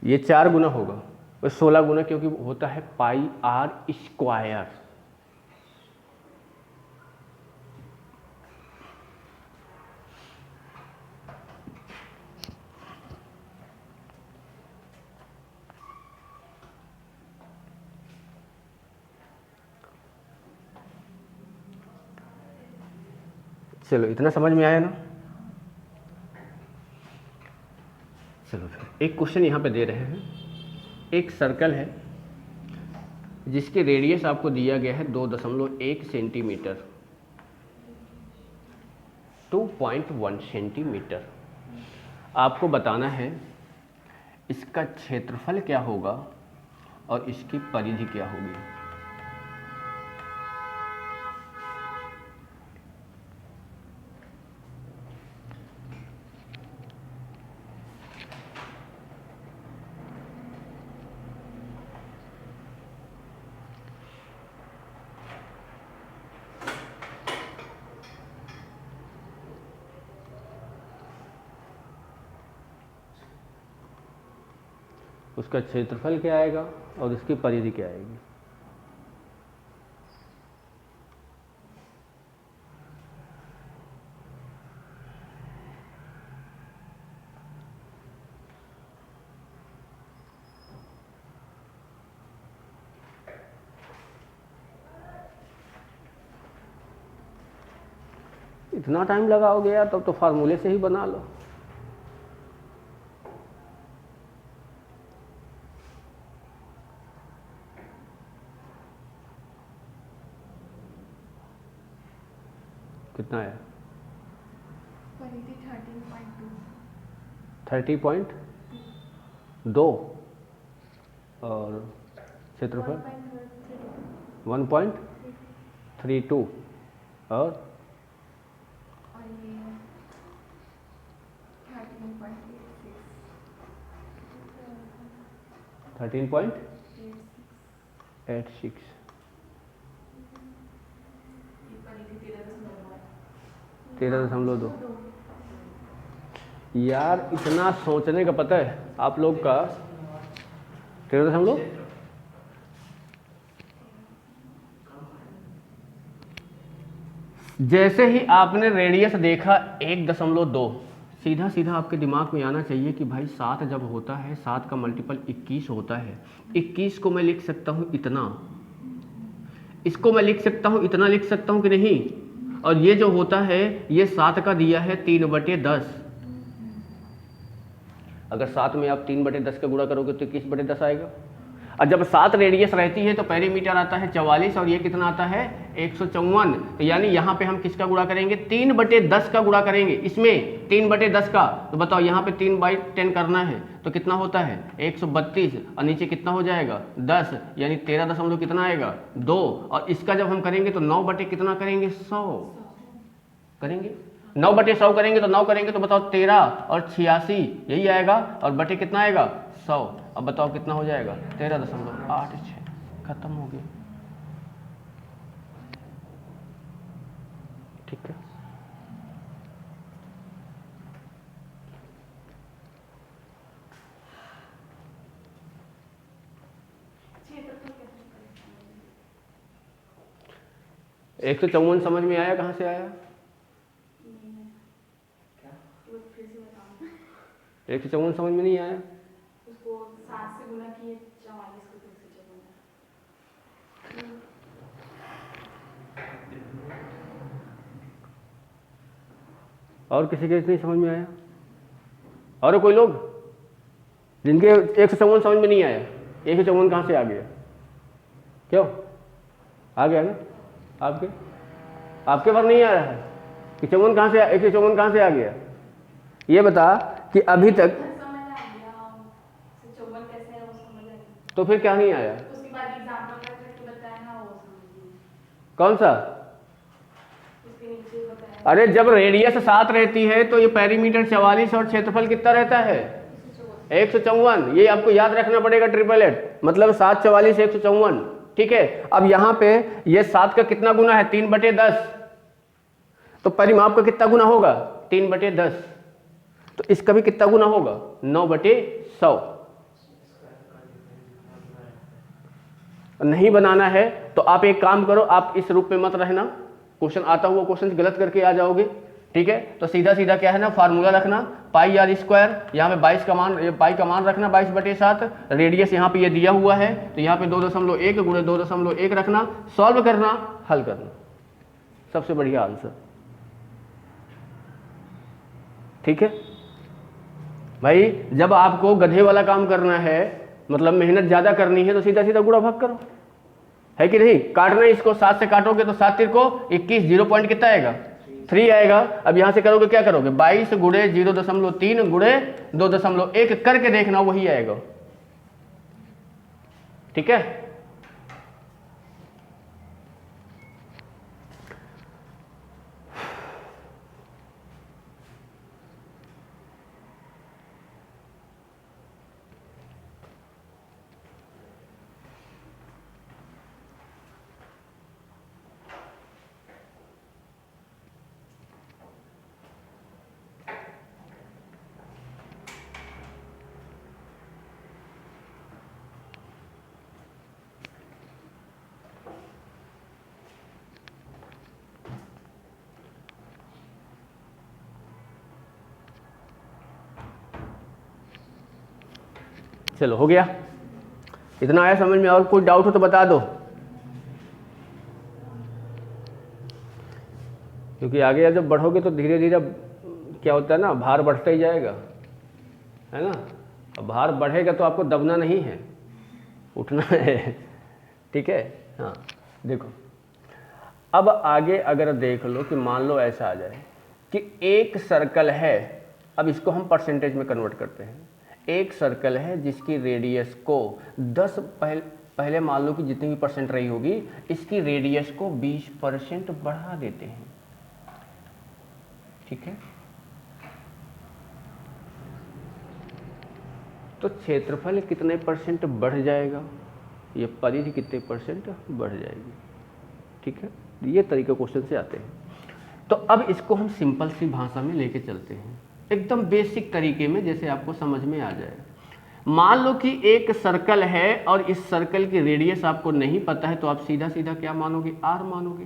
ये 4 गुना होगा, और 16 गुना क्योंकि होता है पाई आर स्क्वायर। चलो, इतना समझ में आया ना। चलो फिर एक क्वेश्चन यहाँ पे दे रहे हैं, एक सर्कल है जिसके रेडियस आपको दिया गया है 2.1 सेंटीमीटर, 2.1 सेंटीमीटर। आपको बताना है इसका क्षेत्रफल क्या होगा और इसकी परिधि क्या होगी। उसका क्षेत्रफल क्या आएगा और उसकी परिधि क्या आएगी। इतना टाइम लगाओगे यार, तब तो फार्मूले से ही बना लो। कितना है 30.2 और क्षेत्रफल 1.32 और 13.86। तेरह दशमलव 2। यार इतना सोचने का पता है आप लोग का, 13 जैसे ही आपने रेडियस देखा 1.2, सीधा सीधा आपके दिमाग में आना चाहिए कि भाई 7 जब होता है, 7 का मल्टीपल 21 होता है। 21 को मैं लिख सकता हूँ इतना, इसको मैं लिख सकता हूँ इतना, लिख सकता हूँ कि नहीं। और ये जो होता है ये 7 का दिया है 3/10। अगर 7 में आप 3/10 का गुणा करोगे तो 21/10 आएगा। और जब 7 रेडियस रहती है तो पेरीमीटर आता है 44 और ये कितना आता है 154। तो यानी यहाँ पे हम किसका गुणा करेंगे 3/10 का गुणा करेंगे, इसमें 3/10 का। तो बताओ यहाँ पे 3/10 करना है तो कितना होता है 132 और नीचे कितना हो जाएगा 10, यानी 13 दशमलव कितना आएगा 2। और इसका जब हम करेंगे तो 9 बटे कितना करेंगे 100 करेंगे, 9/100 करेंगे तो 9 करेंगे तो बताओ 13 और 86 यही आएगा, और बटे कितना आएगा 100। अब बताओ कितना हो जाएगा 13.86, खत्म हो गया। ठीक है, एक तो 54 समझ में आया, कहाँ से आया 154 समझ में नहीं आया। उसको 7 से गुना किए 44 को 3 से गुना। और किसी के नहीं समझ में आया? और कोई लोग जिनके 154 समझ में नहीं आया? 154 कहाँ से आ गया? क्यों आ गया ना? आपके पर नहीं आ रहा है कि 154 कहाँ से 154 कहाँ से आ गया? ये बता कि अभी तक तो फिर क्या नहीं आया? उसके बाद एग्जांपल करके बताया ना वो कौन सा? उसके नीचे बताया। अरे जब रेडियस 7 रहती है तो ये पेरीमीटर 44 और क्षेत्रफल कितना रहता है 154। ये आपको याद रखना पड़ेगा, 888 मतलब 7 44 154। ठीक है, अब यहाँ पे ये 7 का कितना गुना है 3/10, तो परिमाप का कितना गुना होगा 3/10, तो इसका भी कितना गुना होगा 9/100। नहीं बनाना है तो आप एक काम करो, आप इस रूप में मत रहना, क्वेश्चन आता हुआ क्वेश्चन गलत करके आ जाओगे। ठीक है, तो सीधा सीधा क्या है ना फार्मूला रखना πr², यहाँ पे 22 का मान, पाई का मान रखना 22/7, रेडियस यहाँ पे ये दिया हुआ है तो यहाँ पे 2.1 गुणे 2.1 रखना, सॉल्व करना, हल करना, सबसे बढ़िया आंसर। ठीक है भाई, जब आपको गधे वाला काम करना है, मतलब मेहनत ज्यादा करनी है, तो सीधा सीधा गुणा भाग करो, है कि नहीं? काटना है इसको, 7 से काटोगे तो 7 को 21, 0 पॉइंट कितना आएगा 3 आएगा। अब यहां से करोगे क्या करोगे 22 गुणे 0.3 गुणे 2.1 करके देखना, वही आएगा। ठीक है, चलो हो गया, इतना आया समझ में? और कोई डाउट हो तो बता दो, क्योंकि आगे जब बढ़ोगे तो धीरे धीरे क्या होता है ना, भार बढ़ता ही जाएगा, है ना? अब भार बढ़ेगा तो आपको दबना नहीं है, उठना है। ठीक है, हाँ देखो, अब आगे अगर देख लो कि मान लो ऐसा आ जाए कि एक सर्कल है, अब इसको हम परसेंटेज में कन्वर्ट करते हैं। एक सर्कल है जिसकी रेडियस को 10 पहले मान लो कि जितनी भी परसेंट रही होगी, इसकी रेडियस को 20% बढ़ा देते हैं। ठीक है, तो क्षेत्रफल कितने परसेंट बढ़ जाएगा, ये परिधि कितने परसेंट बढ़ जाएगी। ठीक है, ये तरीके क्वेश्चन से आते हैं। तो अब इसको हम सिंपल सी भाषा में लेके चलते हैं, एकदम बेसिक तरीके में, जैसे आपको समझ में आ जाए। मान लो कि एक सर्कल है और इस सर्कल की रेडियस आपको नहीं पता है, तो आप सीधा सीधा क्या मानोगे, r मानोगे।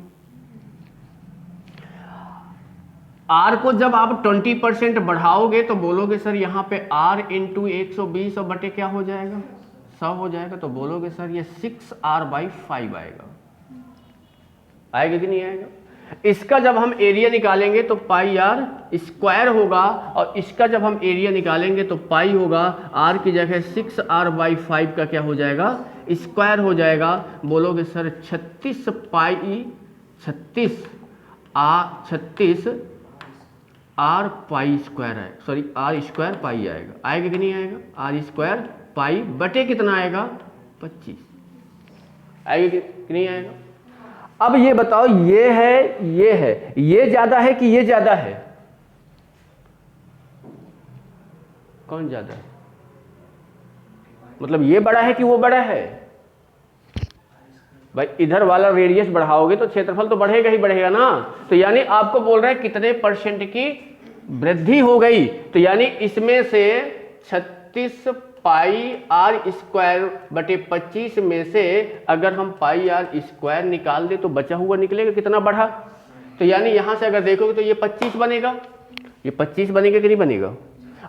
r को जब आप 20% बढ़ाओगे तो बोलोगे सर यहाँ पे r × 120 और बटे क्या हो जाएगा 100 हो जाएगा, तो बोलोगे सर ये 6r/5 आएगा। आएगा कि नहीं आएगा? इसका जब हम एरिया निकालेंगे तो πr² होगा, और इसका जब हम एरिया निकालेंगे तो पाई होगा, r की जगह 6r/5 का क्या हो जाएगा स्क्वायर हो जाएगा। बोलोगे sir 36 pi 36 r pi square है, सॉरी आर स्क्वायर पाई आएगा, आएगा कि नहीं आएगा? आर स्क्वायर पाई बटे कितना आएगा? 25 आएगा कि नहीं आएगा? अब ये बताओ, ये है, ये ज्यादा है कि ये ज्यादा है? कौन ज्यादा है? मतलब ये बड़ा है कि वो बड़ा है? भाई इधर वाला रेडियस बढ़ाओगे तो क्षेत्रफल तो बढ़ेगा ही बढ़ेगा ना। तो यानी आपको बोल रहे हैं कितने परसेंट की वृद्धि हो गई। तो यानी इसमें से 36 पाई आर स्क्वायर बटे 25 में से अगर हम पाई आर स्क्वायर निकाल दे तो बचा हुआ निकलेगा कितना बढ़ा। तो यानी यहां से अगर देखोगे तो ये 25 बनेगा, ये 25 बनेगा कि नहीं बनेगा?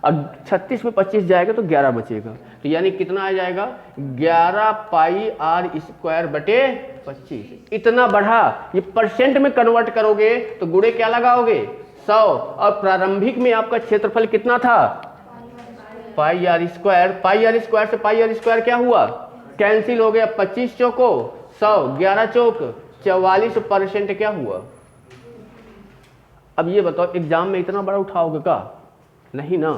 अब 36 में 25 जाएगा तो 11 बचेगा। तो यानी कितना आ जाएगा? 11 पाई आर स्क्वायर बटे 25। इतना बढ़ा। ये परसेंट में कन्वर्ट करोगे तो गुणे क्या लगाओगे? 100। और प्रारंभिक में आपका क्षेत्रफल कितना था? Pi r square. Pi r square से पाई आर स्क्वायर क्या हुआ? कैंसिल हो गया। 25 चौको 100, 11 चौक 44% क्या हुआ? अब ये बताओ एग्जाम में इतना बड़ा उठाओगे का? नहीं ना।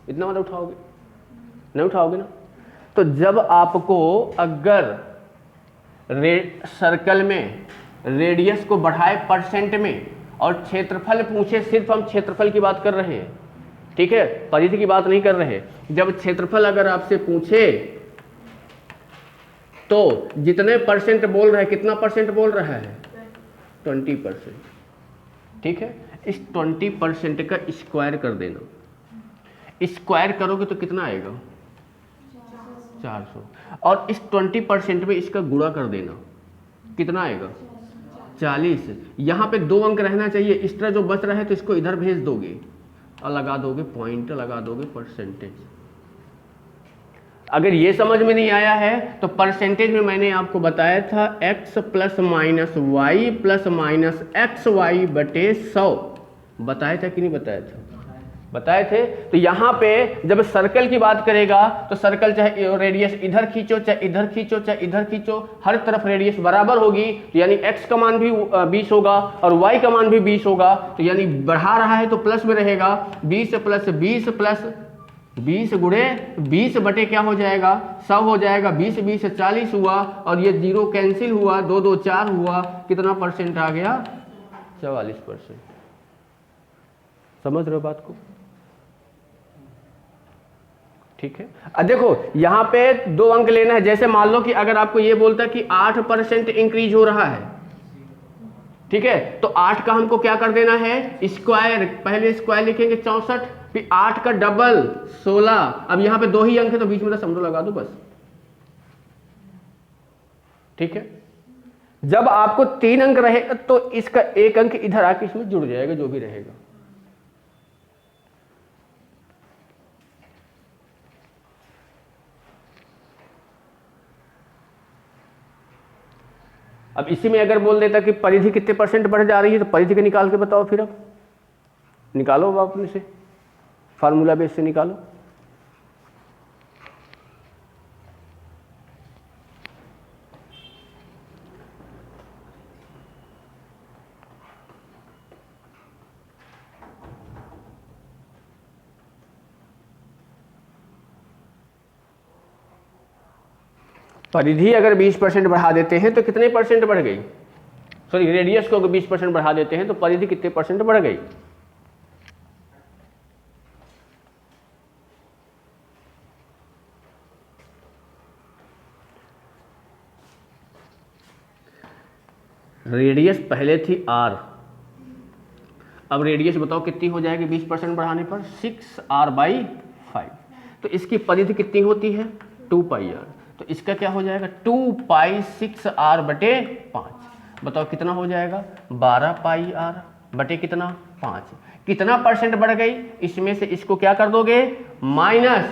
इतना बड़ा उठाओगे? नहीं उठाओगे ना। तो जब आपको अगर सर्कल में रेडियस को बढ़ाए परसेंट में और क्षेत्रफल पूछे, सिर्फ हम क्षेत्रफल की बात कर रहे हैं, ठीक है, परिधि की बात नहीं कर रहे। जब क्षेत्रफल अगर आपसे पूछे तो जितने परसेंट बोल रहा है, कितना परसेंट बोल रहा है? 20%। ठीक है, इस 20% का स्क्वायर कर देना। स्क्वायर करोगे तो कितना आएगा? 400। और इस 20% में इसका गुणा कर देना, कितना आएगा? 40। यहाँ पे 2 अंक रहना चाहिए, एक्स्ट्रा जो बच रहा है तो इसको इधर भेज दोगे और लगा दोगे पॉइंट, लगा दोगे परसेंटेज। अगर ये समझ में नहीं आया है तो परसेंटेज में मैंने आपको बताया था x plus minus y plus minus x y बटे 100। बताया था कि नहीं बताया था? बताए थे। तो यहाँ पे जब सर्कल की बात करेगा तो सर्कल चाहे रेडियस इधर खींचो, चाहे इधर खींचो, चाहे इधर खींचो, हर तरफ रेडियस बराबर होगी। तो यानी x का मान भी 20 होगा और y का मान भी 20 होगा। तो यानी बढ़ा रहा है तो प्लस में रहेगा। 20 प्लस 20 प्लस 20 गुणे 20 बटे क्या हो जाएगा? 100 हो जाएगा। 20 20 40 हुआ और ये 0 कैंसिल हुआ, 2 2 4 हुआ। कितना परसेंट आ गया? 44%। समझ रहे हो बात को? ठीक है। अब देखो यहां पे 2 अंक लेना है। जैसे मान लो कि अगर आपको ये बोलता कि 8% इंक्रीज हो रहा है, ठीक है, तो 8 का हमको क्या कर देना है? स्क्वायर। पहले स्क्वायर लिखेंगे 64, फिर 8 का डबल 16। अब यहां पे 2 ही अंक है तो बीच में समझो लगा दो बस। ठीक है। जब आपको 3 अंक रहेगा तो इसका 1 अंक इधर आके इसमें जुड़ जाएगा, जो भी रहेगा। अब इसी में अगर बोल देता कि परिधि कितने परसेंट बढ़ जा रही है तो परिधि के निकाल के बताओ। फिर अब निकालो, अब अपने से फार्मूला बेस से निकालो। परिधि अगर 20% बढ़ा देते हैं तो कितने परसेंट बढ़ गई? सॉरी, रेडियस को अगर 20% बढ़ा देते हैं तो परिधि कितने परसेंट बढ़ गई? रेडियस पहले थी r, अब रेडियस बताओ कितनी हो जाएगी 20% बढ़ाने पर? 6r/5। तो इसकी परिधि कितनी होती है? 2πr। तो इसका क्या हो जाएगा? 2π6r बटे 5। बताओ कितना हो जाएगा? 12πr बटे कितना? 5। कितना परसेंट बढ़ गई? इसमें से इसको क्या कर दोगे? माइनस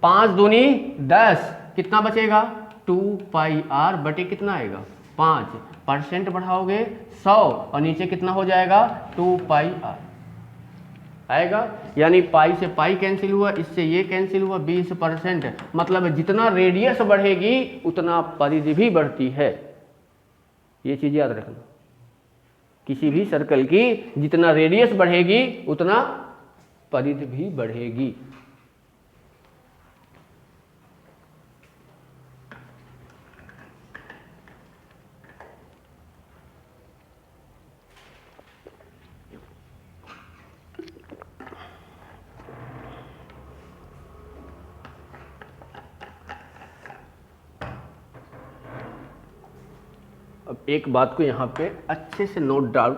5 दूनी 10। कितना बचेगा? 2πr बटे कितना आएगा? 5। परसेंट बढ़ाओगे 100 और नीचे कितना हो जाएगा? 2πr। आएगा, यानी पाई से पाई कैंसिल हुआ, इससे ये कैंसिल हुआ, 20%। मतलब जितना रेडियस बढ़ेगी उतना परिधि भी बढ़ती है। ये चीज याद रखना, किसी भी सर्कल की जितना रेडियस बढ़ेगी उतना परिधि भी बढ़ेगी। अब एक बात को यहाँ पे अच्छे से नोट डाउन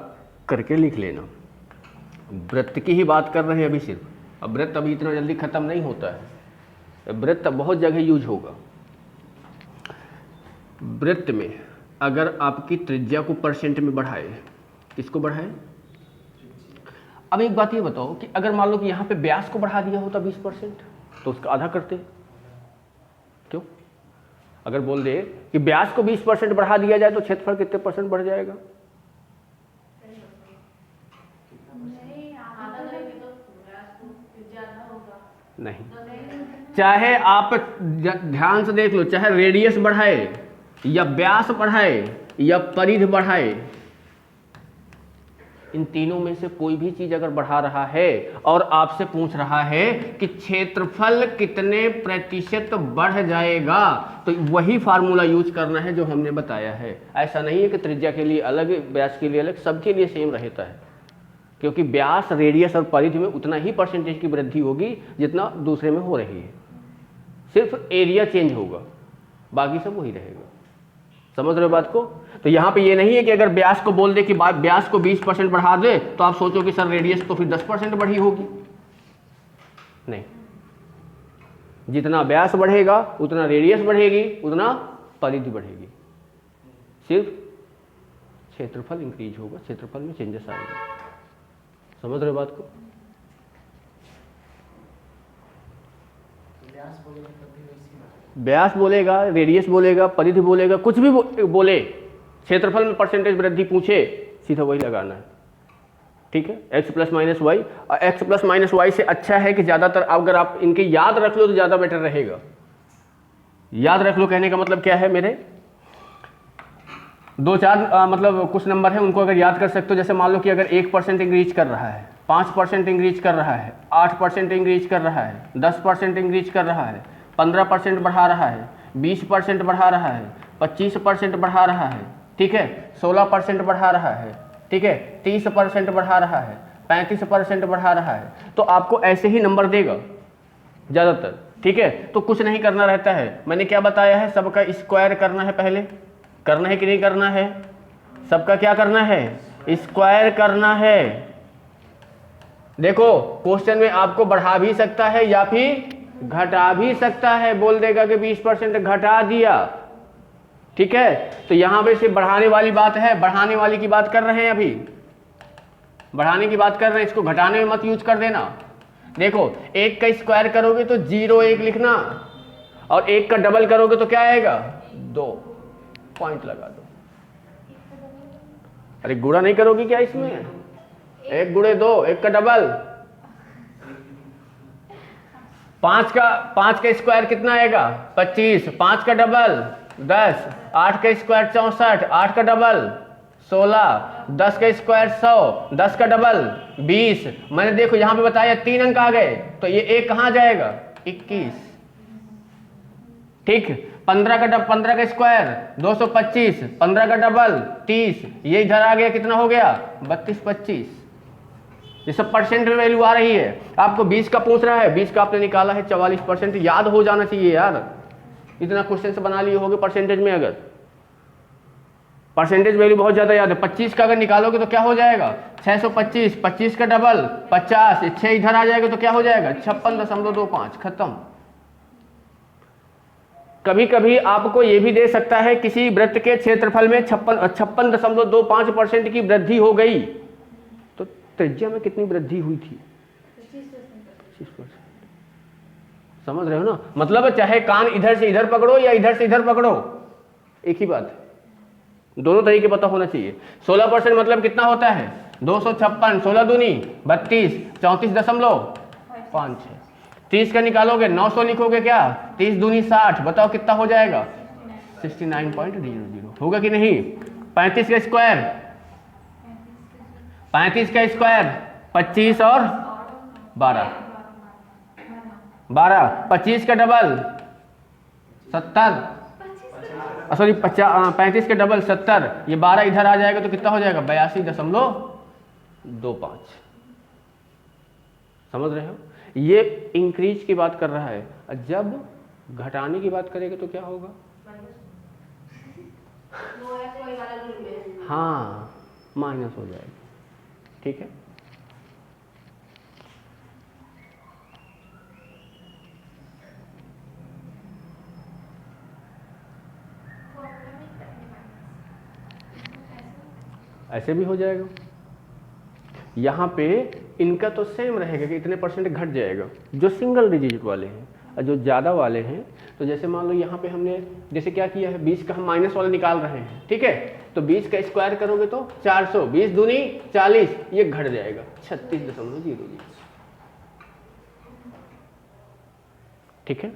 करके लिख लेना, वृत्त की ही बात कर रहे हैं अभी सिर्फ। अब वृत्त अभी इतना जल्दी खत्म नहीं होता है, वृत्त बहुत जगह यूज होगा। वृत्त में अगर आपकी त्रिज्या को परसेंट में बढ़ाए, किसको बढ़ाए? अब एक बात ये बताओ कि अगर मान लो कि यहाँ पे व्यास को बढ़ा दिया होता 20%, तो उसका आधा करते। क्यों? अगर बोल दे कि व्यास को 20% बढ़ा दिया जाए तो क्षेत्रफल कितने परसेंट बढ़ जाएगा? नहीं, चाहे आप ध्यान से देख लो, चाहे रेडियस बढ़ाए या व्यास बढ़ाए या परिधि बढ़ाए, इन तीनों में से कोई भी चीज अगर बढ़ा रहा है और आपसे पूछ रहा है कि क्षेत्रफल कितने प्रतिशत बढ़ जाएगा, तो वही फार्मूला यूज करना है जो हमने बताया है। ऐसा नहीं है कि त्रिज्या के लिए अलग, व्यास के लिए अलग, सबके लिए सेम रहता है, क्योंकि व्यास, रेडियस और परिधि में उतना ही परसेंटेज की वृद्धि होगी जितना दूसरे में हो रही है। सिर्फ एरिया चेंज होगा, बाकी सब वही रहेगा। समझ रहे हो बात को? तो यहाँ पे ये नहीं है कि अगर व्यास को बोल दे कि व्यास को 20% बढ़ा दे तो आप सोचो कि सर रेडियस तो फिर 10% बढ़ी होगी। नहीं, जितना व्यास बढ़ेगा उतना रेडियस बढ़ेगी, उतना परिधि बढ़ेगी। सिर्फ क्षेत्रफल इंक्रीज होगा, क्षेत्रफल में चेंजेस आएंगे। समझ रहे हो बात को? व्यास बोलेगा, रेडियस बोलेगा, परिधि बोलेगा, कुछ भी बोले, क्षेत्रफल में परसेंटेज वृद्धि पूछे, सीधा वही लगाना है। ठीक है, x प्लस माइनस वाई। और x प्लस माइनस वाई से अच्छा है कि ज़्यादातर अगर आप इनके याद रख लो तो ज़्यादा बेटर रहेगा। याद रख लो कहने का मतलब क्या है मेरे? 2-4 मतलब कुछ नंबर है, उनको अगर याद कर सकते हो। जैसे मान लो कि अगर 1% इंक्रीज कर रहा है, 5% इंक्रीज कर रहा है, 8% इंक्रीज कर रहा है, 10% इंक्रीज कर रहा है, 15% बढ़ा रहा है, 20% बढ़ा रहा है, 25% बढ़ा रहा है, ठीक है, 16% बढ़ा रहा है, ठीक है, 30% बढ़ा रहा है, 35% बढ़ा रहा है, तो आपको ऐसे ही नंबर देगा ज़्यादातर। ठीक है, तो कुछ नहीं करना रहता है। मैंने क्या बताया है? सबका स्क्वायर करना है। पहले करना है कि नहीं करना है? सबका क्या करना है? स्क्वायर करना है। देखो क्वेश्चन में आपको बढ़ा भी सकता है या फिर घटा भी सकता है। बोल देगा कि 20% घटा दिया, ठीक है, तो यहां पे सिर्फ बढ़ाने वाली बात है, बढ़ाने वाली की बात कर रहे हैं, अभी बढ़ाने की बात कर रहे हैं, इसको घटाने में मत यूज कर देना। देखो 1 का स्क्वायर करोगे तो 0-1 लिखना, और 1 का डबल करोगे तो क्या आएगा? 2 पॉइंट लगा दो। अरे गुणा नहीं करोगी क्या इसमें? 1 गुणे 2, 1 का डबल। 5 का स्क्वायर कितना आएगा? 25, 5 का डबल 10, 8 का स्क्वायर 64, 8 का डबल 16, 10 का स्क्वायर 100, 10 का डबल 20। मैंने देखो यहाँ पे बताया 3 अंक आ गए, तो ये 1 कहाँ जाएगा? 21। ठीक, 15 का स्क्वायर 225, 15 का डबल 30, ये इधर आ गया, कितना हो गया? 32, 25। ये सब परसेंट में वैल्यू आ रही है। आपको 20 का पूछ रहा है, 20 का आपने निकाला है 44%। याद हो जाना चाहिए यार, इतना क्वेश्चन से बना लिए होगे परसेंटेज में। अगर परसेंटेज वैल्यू बहुत ज्यादा याद है। 25 का अगर निकालोगे तो क्या हो जाएगा? 625, 25 का डबल 50, 6 इधर आ जाएगा तो क्या हो जाएगा? 56.25। खत्म। कभी कभी आपको ये भी दे सकता है किसी वृत्त के क्षेत्रफल में 56.25% की वृद्धि हो गई, तो त्रिज्या में कितनी वृद्धि हुई थी? 25%। समझ रहे हो ना? मतलब चाहे कान इधर से इधर पकड़ो या इधर से इधर पकड़ो, एक ही बात है, दोनों तरीके पता होना चाहिए। 16% मतलब कितना होता है? 256, 16 दूनी 32, 34.56। 30 का निकालोगे 900 लिखोगे क्या, 30 दूनी 60, बताओ कितना हो जाएगा 69.00, होगा कि नहीं। 35 का स्क्वायर, 35 का स्क्वायर 25 और 12, 25 का डबल 70, सॉरी 35 के डबल 70, ये 12 इधर आ जाएगा तो कितना हो जाएगा 82.25। समझ रहे हो, ये इंक्रीज की बात कर रहा है, जब घटाने की बात करेगा तो क्या होगा, हाँ माइनस हो जाएगा। ठीक है, ऐसे भी हो जाएगा। यहाँ पे इनका तो सेम रहेगा कि इतने परसेंट घट जाएगा जो सिंगल डिजिट वाले हैं, और जो ज़्यादा वाले हैं तो जैसे मान लो यहाँ पे हमने जैसे क्या किया है, 20 का हम माइनस वाला निकाल रहे हैं, ठीक है, तो 20 का स्क्वायर करोगे तो 400, 20 दूनी 40, ये घट जाएगा 36.00। ठीक है,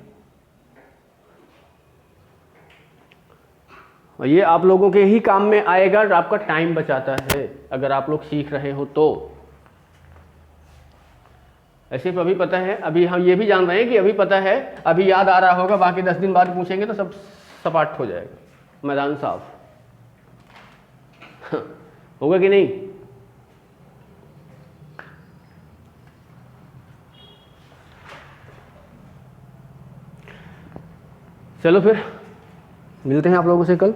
और ये आप लोगों के ही काम में आएगा और आपका टाइम बचाता है अगर आप लोग सीख रहे हो तो। ऐसे अभी पता है, अभी हम ये भी जान रहे हैं कि अभी पता है, अभी याद आ रहा होगा, बाकी 10 दिन बाद पूछेंगे तो सब सपाट हो जाएगा, मैदान साफ होगा कि नहीं। चलो फिर मिलते हैं आप लोगों से कल।